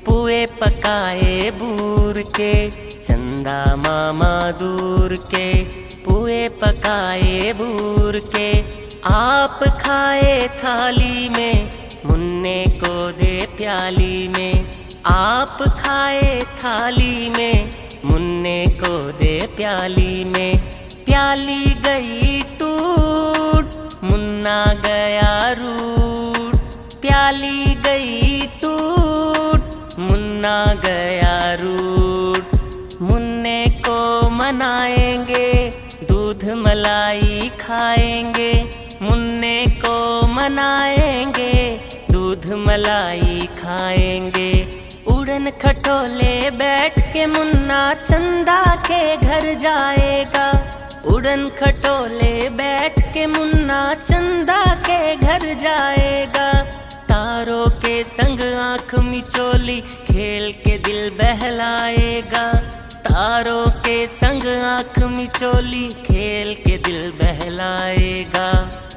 पुए पकाए बूर के, चंदा मामा दूर के। पुए पकाए बूर के, आप खाए थाली में, मुन्ने को दे प्याली में। आप खाए थाली में, मुन्ने को दे प्याली में। प्याली गई टूट, मुन्ना गया रूठ। प्याली गई टूट, मुन्ना गया रूठ। मुन्ने को मनाएंगे, दूध मलाई खाएंगे। मुन्ने को मनाएंगे, दूध मलाई खाएंगे। उड़न खटोले बैठ के मुन्ना चंदा के घर जाएगा। उड़न खटोले बैठ के मुन्ना चंदा के घर जाएगा। तारों के संग आँख मिचोली खेल के दिल बहलाएगा। तारों के संग आँख मिचोली खेल के दिल बहलाएगा।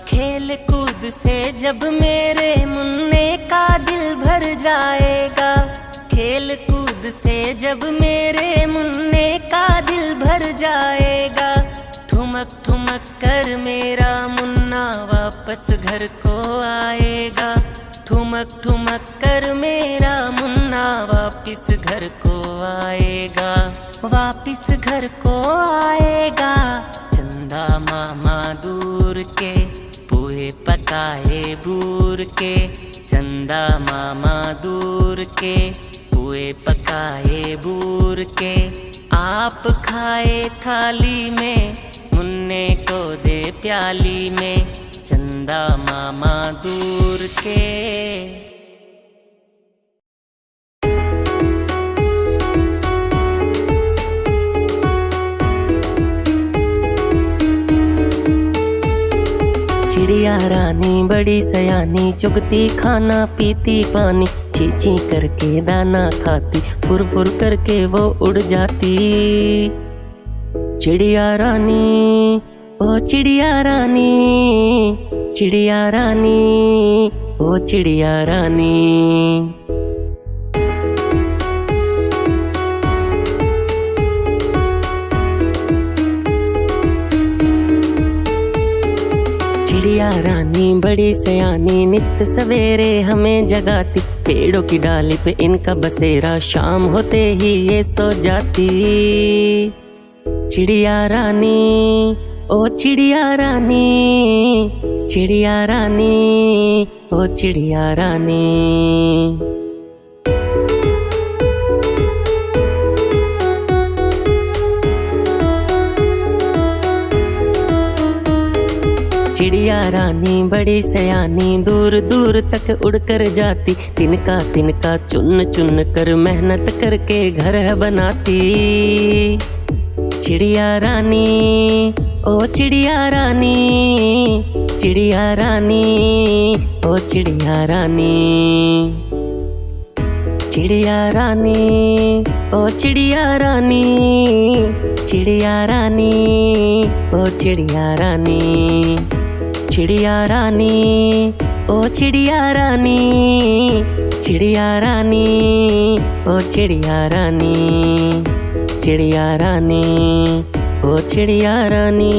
खेल कूद से जब मेरे मुन्ने का दिल भर जाएगा। खेल कूद से जब मेरे मुन्ने का दिल भर जाएगा। ठुमक ठुमक कर मेरा मुन्ना वापस घर को आएगा। ठुमक ठुमक कर मेरा मुन्ना वापस घर को आएगा। वापस घर को आएगा। चंदा मामा दूर के, पुए पकाए बूर के। चंदा मामा दूर के, पुए पकाए बूर के। आप खाए थाली में, मुन्ने को दे प्याली में। चंदा मामा दूर के। चिड़िया रानी बड़ी सयानी, चुगती खाना पीती पानी। ची ची करके दाना खाती, फुर फुर करके वो उड़ जाती। चिड़िया रानी, ओ चिड़िया रानी, चिड़िया रानी, ओ चिड़िया रानी। चिड़िया रानी बड़ी सयानी, नित सवेरे हमें जगाती। पेड़ों की डाली पे इनका बसेरा, शाम होते ही ये सो जाती। चिड़िया रानी, ओ चिड़िया रानी, चिड़िया रानी, ओ चिड़िया रानी। चिड़िया रानी बड़ी सयानी, दूर दूर तक उड़कर जाती। तिनका तिनका चुन चुन कर मेहनत करके घर बनाती। चिड़िया रानी, ओ चिड़िया रानी, चिड़िया रानी, ओ चिड़िया रानी। चिड़िया रानी, ओ चिड़िया रानी, चिड़िया रानी, ओ चिड़िया रानी। चिड़िया रानी, ओ चिड़िया रानी, चिड़िया रानी, ओ चिड़िया रानी। चिड़िया रानी, ओ चिड़िया रानी।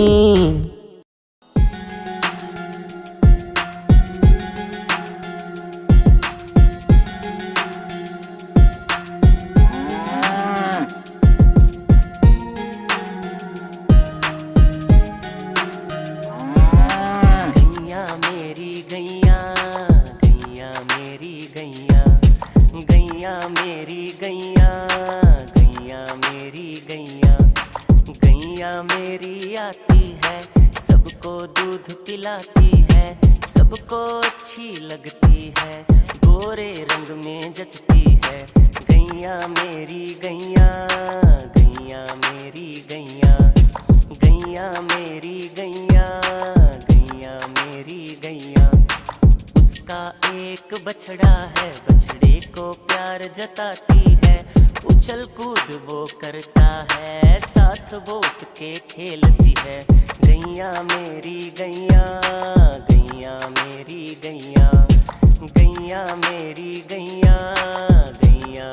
गैया मेरी आती है, सबको दूध पिलाती है, सबको अच्छी लगती है, गोरे रंग में जचती है। गैया मेरी गैया, गैया मेरी गैया, गैया मेरी गैया, गैया मेरी गैया। उसका एक बछड़ा है, बछड़े को प्यार जताती है, उछल कूद वो करता है, साथ वो उसके खेलती है। गैया मेरी गैया, गैया मेरी गैया, गैया मेरी गैया, गैया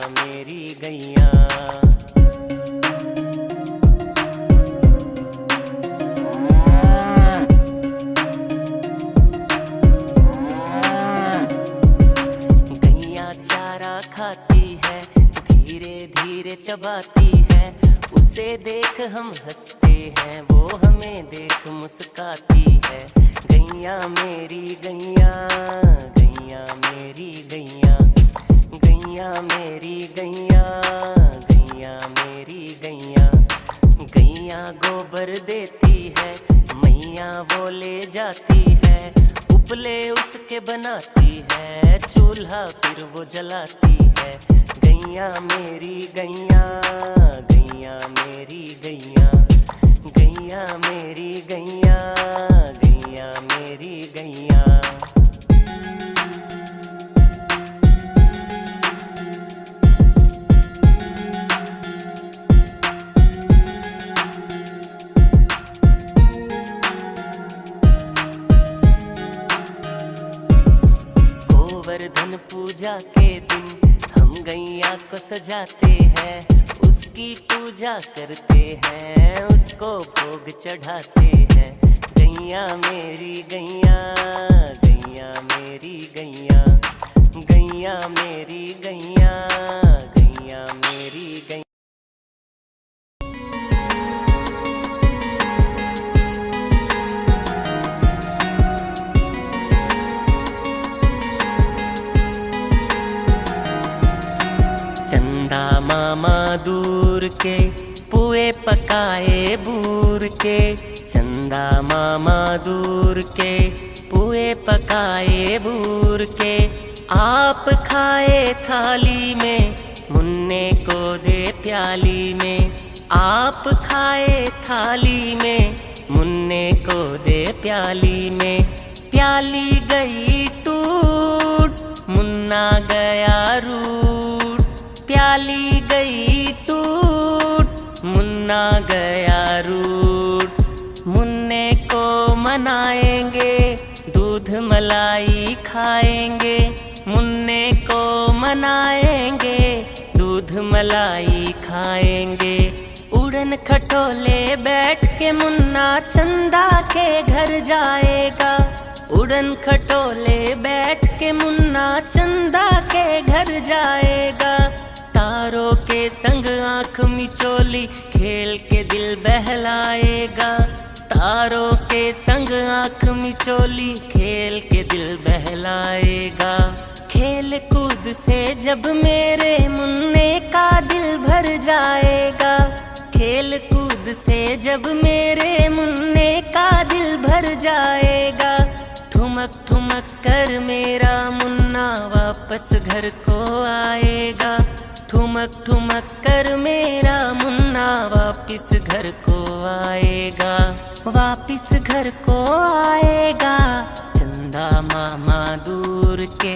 खाती है, धीरे धीरे चबाती है। उसे देख हम हंसते हैं, वो हमें देख मुस्काती है। गैया मेरी गैया, गैया मेरी गैया, गैया मेरी गैया, गैया मेरी गैया। गैया गोबर देती है, मैया वो ले जाती है। उपले उसके बनाती है, चूल्हा फिर वो जलाती है। गैया मेरी गैया, गैया मेरी गैया, गैया मेरी गैया, गैया मेरी गैया। गोवर्धन पूजा के दिन हम गैया को सजाते हैं, उसकी पूजा करते हैं, उसको भोग चढ़ाते हैं। गैया मेरी गैया, गैया मेरी गैया, गैया मेरी गैया, गैया मेरी गैया। चंदा मामा दूर के पुए पकाए बूर के, चंदा मामा दूर के पुए पकाए बूर के। आप खाए थाली में, मुन्ने को दे प्याली में। आप खाए थाली में, मुन्ने को दे प्याली में। प्याली गई टूट, मुन्ना गया रूट। प्याली गई टूट, मुन्ना गया रूट। मुन्ने को मनाएंगे, दूध मलाई खाएंगे। मुन्ने को मनाएंगे, दूध मलाई खाएंगे। उड़न खटोले बैठ के मुन्ना चंदा के घर जाएगा। उड़न खटोले बैठ के मुन्ना चंदा के घर जाएगा। तारों के संग आँख मिचोली खेल के दिल बहलाएगा। तारों के संग आँख मिचोली खेल के दिल बहलाएगा। खेल कूद से जब मेरे मुन्ने का दिल भर जाएगा। खेल कूद से जब मेरे मुन्ने का दिल भर जाएगा। ठुमक ठुमक कर मेरा मुन्ना वापस घर को आएगा। ठुमक ठुमक कर मेरा मुन्ना वापिस घर को आएगा। वापिस घर को आएगा। चंदा मामा दूर के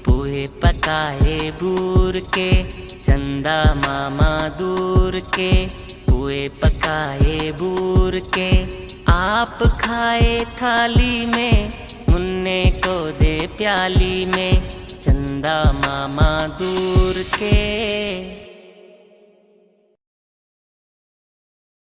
पुए पकाए बूर के। चंदा मामा दूर के पुए पकाए बूर के। आप खाए थाली में, मुन्ने को दे प्याली में। चंदा मामा दूर के।